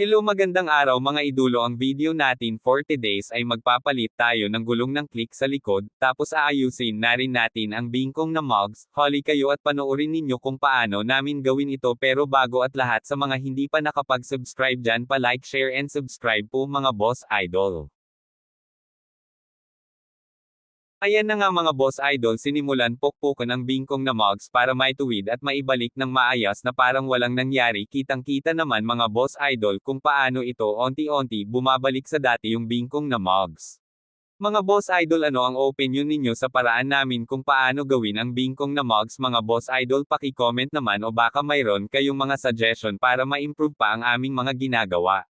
Hello, magandang araw mga idolo. Ang video natin for today's ay magpapalit tayo ng gulong ng click sa likod, tapos aayusin na rin natin ang bingkong na mugs. Hali kayo at panoorin ninyo kung paano namin gawin ito, pero bago at lahat sa mga hindi pa nakapag-subscribe dyan, pa like, share and subscribe po mga boss idol. Ayan na nga mga boss idol, sinimulan pokpokan ang bingkong na mugs para maituwid at maibalik ng maayos na parang walang nangyari. Kitang-kita naman mga boss idol kung paano ito onti-onti bumabalik sa dati yung bingkong na mugs. Mga boss idol, ano ang opinion ninyo sa paraan namin kung paano gawin ang bingkong na mugs? Mga boss idol, paki-comment naman o baka mayroon kayong mga suggestion para ma-improve pa ang aming mga ginagawa.